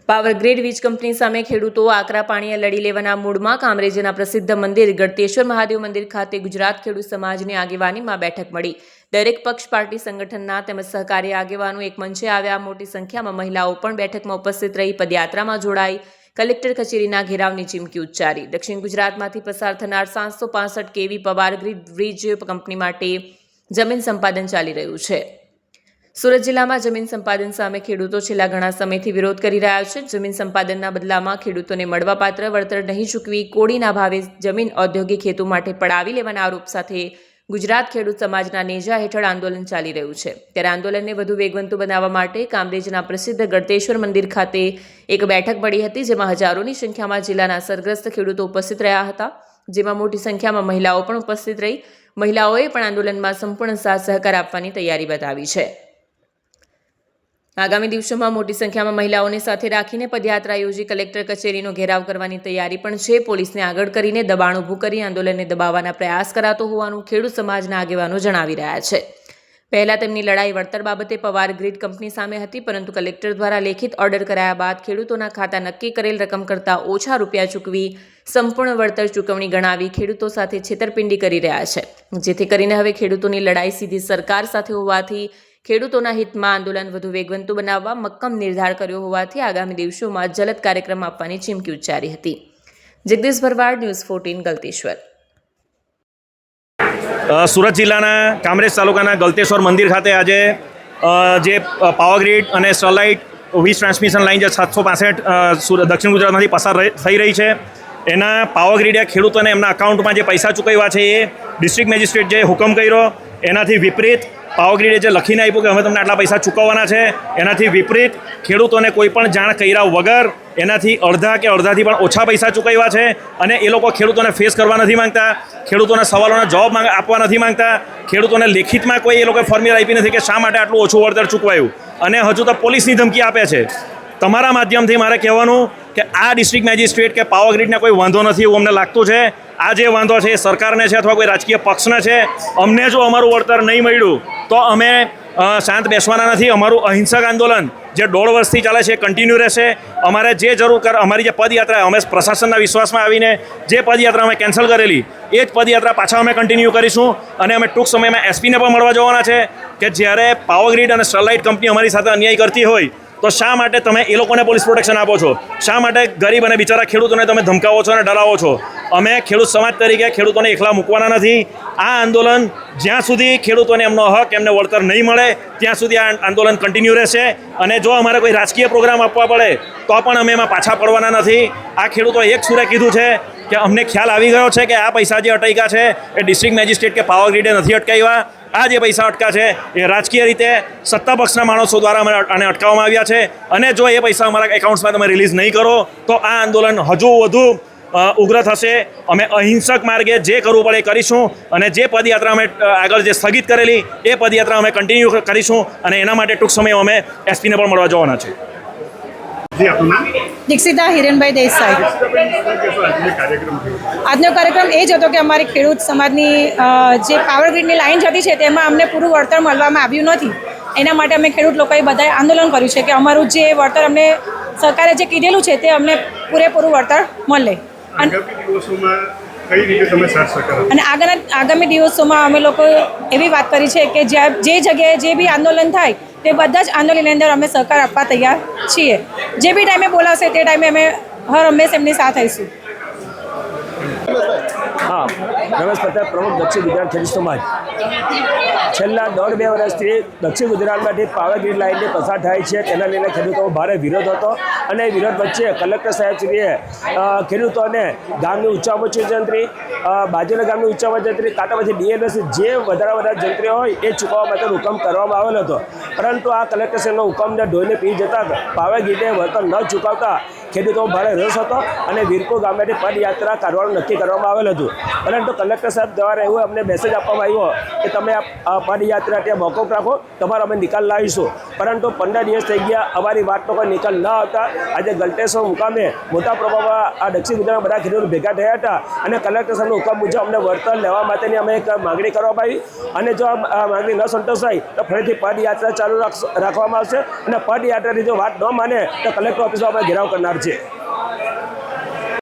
Power Grid વીજ company સામે ખેડૂતો આકરા પાણીએ લડી લેવાના મૂડમાં કામરેજના પ્રસિદ્ધ મંદિર ગળતેશ્વર મહાદેવ મંદિર ખાતે ગુજરાત ખેડૂત સમાજની આગેવાનીમાં બેઠક મળી। દરેક પક્ષ પાર્ટી સંગઠનના તેમજ સહકારી આગેવાનો એક મંચે આવ્યા। મોટી સંખ્યામાં મહિલાઓ પણ બેઠકમાં ઉપસ્થિત રહી પદયાત્રામાં જોડાઈ કલેક્ટર કચેરીના ઘેરાવની ચીમકી ઉચ્ચારી। દક્ષિણ ગુજરાતમાંથી પસાર થનાર 765 કેવી પાવરગ્રીડ વીજ કંપની માટે જમીન સંપાદન ચાલી રહ્યું છે। સુરત જિલ્લામાં જમીન સંપાદન સામે ખેડૂતો છેલ્લા ઘણા સમયથી વિરોધ કરી રહ્યા છે। જમીન સંપાદનના બદલામાં ખેડૂતોને મળવાપાત્ર વળતર નહીં ચૂકવી કોડીના ભાવે જમીન ઔદ્યોગિક હેતુ માટે પડાવી લેવાના આરોપ સાથે ગુજરાત ખેડૂત સમાજના નેજા હેઠળ આંદોલન ચાલી રહ્યું છે। ત્યારે આંદોલનને વધુ વેગવંતુ બનાવવા માટે કામરેજના પ્રસિદ્ધ ગળતેશ્વર મંદિર ખાતે એક બેઠક મળી હતી, જેમાં હજારોની સંખ્યામાં જિલ્લાના અસરગ્રસ્ત ખેડૂતો ઉપસ્થિત રહ્યા હતા, જેમાં મોટી સંખ્યામાં મહિલાઓ પણ ઉપસ્થિત રહી। મહિલાઓએ પણ આંદોલનમાં સંપૂર્ણ સાથ સહકાર આપવાની તૈયારી બતાવી છે। આગામી દિવસોમાં મોટી સંખ્યામાં મહિલાઓને સાથે રાખીને પદયાત્રા યોજી કલેક્ટર કચેરીનો ઘેરાવ કરવાની તૈયારી પણ છે। પોલીસને આગળ કરીને દબાણ ઊભું કરી આંદોલનને દબાવવાના પ્રયાસ કરાતો હોવાનું ખેડૂત સમાજના આગેવાનો જણાવી રહ્યા છે। પહેલા તેમની લડાઈ વળતર બાબતે પાવરગ્રીડ કંપની સામે હતી, પરંતુ કલેક્ટર દ્વારા લેખિત ઓર્ડર કરાયા બાદ ખેડૂતોના ખાતા નક્કી કરેલ રકમ કરતાં ઓછા રૂપિયા ચૂકવી સંપૂર્ણ વળતર ચૂકવણી ગણાવી ખેડૂતો સાથે છેતરપિંડી કરી રહ્યા છે, જેથી કરીને હવે ખેડૂતોની લડાઈ સીધી સરકાર સાથે હોવાથી ખેડૂતોના હિતમાં આંદોલન વધુ વેગવંતુ બનાવવા મક્કમ નિર્ધાર કર્યો હોવાથી આગામી દિવસોમાં જલદ કાર્યક્રમ આપવાની ચીમકી ઉચ્ચારી હતી। જગદીશ ભરવાડ, ન્યૂઝ 14, ગળતેશ્વર। સુરત જિલ્લાના કામરેજ તાલુકાના ગળતેશ્વર મંદિર ખાતે આજે જે પાવરગ્રીડ અને સ્ટરલાઇટ વીજ ટ્રાન્સમિશન લાઇન જે 765 દક્ષિણ ગુજરાતમાંથી પસાર થઈ રહી છે, એના પાવરગ્રીડે ખેડૂતોને એમના અકાઉન્ટમાં જે પૈસા ચૂકવ્યા છે એ ડિસ્ટ્રિક્ટ મેજિસ્ટ્રેટ જે હુકમ કર્યો એનાથી વિપરીત પાવરગ્રીડે જે લખીને આપ્યું કે અમે તમને આટલા પૈસા ચૂકવવાના છે, એનાથી વિપરીત ખેડૂતોને કોઈ પણ જાણ કર્યા વગર એનાથી અડધા કે અડધાથી પણ ઓછા પૈસા ચૂકવ્યા છે। અને એ લોકો ખેડૂતોને ફેસ કરવા નથી માંગતા, ખેડૂતોના સવાલોના જવાબ આપવા નથી માંગતા, ખેડૂતોને લેખિતમાં કોઈ એ લોકોએ ફોર્મ્યુલા આપી નથી કે શા માટે આટલું ઓછું વળતર ચૂકવાયું, અને હજુ તો પોલીસની ધમકી આપે છે। તમારા માધ્યમથી મારે કહેવાનું કે આ ડિસ્ટ્રિક્ટ મેજિસ્ટ્રેટ કે પાવરગ્રીડને કોઈ વાંધો નથી એવું અમને લાગતું છે। આ જે વાંધો છે એ સરકારને છે અથવા કોઈ રાજકીય પક્ષને છે। અમને જો અમારું વળતર નહીં મળ્યું તો અમે શાંત બેસવાના નથી। અમારું અહિંસક આંદોલન જે 1.5 વર્ષથી ચાલે છે એ કન્ટિન્યુ રહેશે। અમારે જે જરૂર અમારી જે પદયાત્રા અમે પ્રશાસનના વિશ્વાસમાં આવીને જે પદયાત્રા અમે કેન્સલ કરેલી એ જ પદયાત્રા પાછા અમે કન્ટિન્યુ કરીશું। અને અમે ટૂંક સમયમાં એસપીને પણ મળવા જવાના છે કે જ્યારે પાવરગ્રીડ અને સ્ટરલાઇટ કંપની અમારી સાથે અન્યાય કરતી હોય તો શા માટે તમે એ લોકોને પોલીસ પ્રોટેક્શન આપો છો? શા માટે ગરીબ અને બિચારા ખેડૂતોને તમે ધમકાવો છો અને ડરાવો છો? અમે ખેડૂત સમાજ તરીકે ખેડૂતોને એકલા મૂકવાના નથી। આ આંદોલન જ્યાં સુધી ખેડૂતોને એમનો હક એમને વળતર નહીં મળે ત્યાં સુધી આ આંદોલન કન્ટિન્યુ રહેશે। અને જો અમારે કોઈ રાજકીય પ્રોગ્રામ આપવા પડે તો પણ અમે એમાં પાછા પડવાના નથી। આ ખેડૂતો એક સુરે કીધું છે કે અમને ખ્યાલ આવી ગયો છે કે આ પૈસા જે અટક્યા છે એ ડિસ્ટ્રિક્ટ મેજિસ્ટ્રેટ કે પાવરગ્રીડે નથી અટકાવ્યા। આ જે પૈસા અટકા છે એ રાજકીય રીતે સત્તા પક્ષના માણસો દ્વારા આને અટકાવવામાં આવ્યા છે। અને જો એ પૈસા અમારા એકાઉન્ટ્સમાં તમે રિલીઝ નહીં કરો તો આ આંદોલન હજુ વધુ ઉગ્ર થશે। અમે અહિંસક માર્ગે જે કરવું પડે એ કરીશું, અને જે પદયાત્રા અમે આગળ જે સ્થગિત કરેલી એ પદયાત્રા અમે કન્ટિન્યુ કરીશું, અને એના માટે ટૂંક સમયમાં અમે એસપીને પણ મળવા જવાના છે। દીક્ષિતા હિરેનભાઈ દેસાઈ। આજનો કાર્યક્રમ એ જ હતો કે અમારી ખેડૂત સમાજની જે પાવરગ્રીડની લાઈન જતી છે તેમાં અમને પૂરું વળતર મળવામાં આવ્યું નથી। એના માટે અમે ખેડૂત લોકોએ બધાએ આંદોલન કર્યું છે કે અમારું જે વળતર અમને સરકારે જે કીધેલું છે તે અમને પૂરેપૂરું વળતર મળે। અને આગામી દિવસોમાં અમે લોકો એવી વાત કરી છે કે જે જગ્યાએ જે બી આંદોલન થાય તે બધા જ આંદોલનની અંદર અમે સહકાર આપવા તૈયાર છીએ। જે બી ટાઈમે બોલાવશે તે ટાઈમે અમે હર હંમેશ એમની સાથે આવીશું। હા, રમેશ પટેલ, પ્રમુખ દક્ષિણ ગુજરાત ખેડૂત સમાજ। છેલ્લા 1.5-2 વર્ષથી દક્ષિણ ગુજરાતમાંથી પાવરગ્રીડ લાઇનની પસાર થાય છે, તેના લઈને ખેડૂતોનો ભારે વિરોધ હતો, અને વિરોધ વચ્ચે કલેક્ટર સાહેબશ્રીએ ખેડૂતોને ગામની ઉચ્ચ જંત્રી, બાજુના ગામની ઉચ્ચ જંત્રી, કાં તો પછી ડીએલએસ જે વધારે જંત્રીઓ હોય એ ચૂકવવા માટે હુકમ કરવામાં આવેલો હતો, પરંતુ આ કલેક્ટર સાહેબનો હુકમને ઢોઈને પી જતા પાવરગ્રીડે વળતર ન ચૂકવતા ખેડૂતોમાં ભારે રસ હતો, અને વીરપુર ગામેથી પદયાત્રા કાઢવાનું નક્કી કરવામાં આવેલું હતું। પરંતુ કલેક્ટર સાહેબ દ્વારા એવું અમને મેસેજ આપવામાં આવ્યો કે તમે પદયાત્રા ત્યાં મોકૂફ રાખો, તમારો અમે નિકાલ લાવીશું. પરંતુ 15 દિવસ થઈ ગયા, અમારી વાતનો કોઈ નિકાલ ન આવતા આજે ગલતેશ્વર મુકામે મોટા પ્રમાણમાં આ દક્ષિણ ગુજરાતના બધા ખેડૂતો ભેગા થયા હતા અને કલેક્ટર સાહેબનો હુકમ મુજબ અમને વળતર લેવા માટેની અમે એક માગણી કરવામાં આવી અને જો આ માગણી ન સંતોષાય તો ફરીથી પદયાત્રા ચાલુ રાખવામાં આવશે અને પદયાત્રાની જો વાત ન માને તો કલેક્ટર ઓફિસમાં અમે ઘેરાવ કરનાર છે.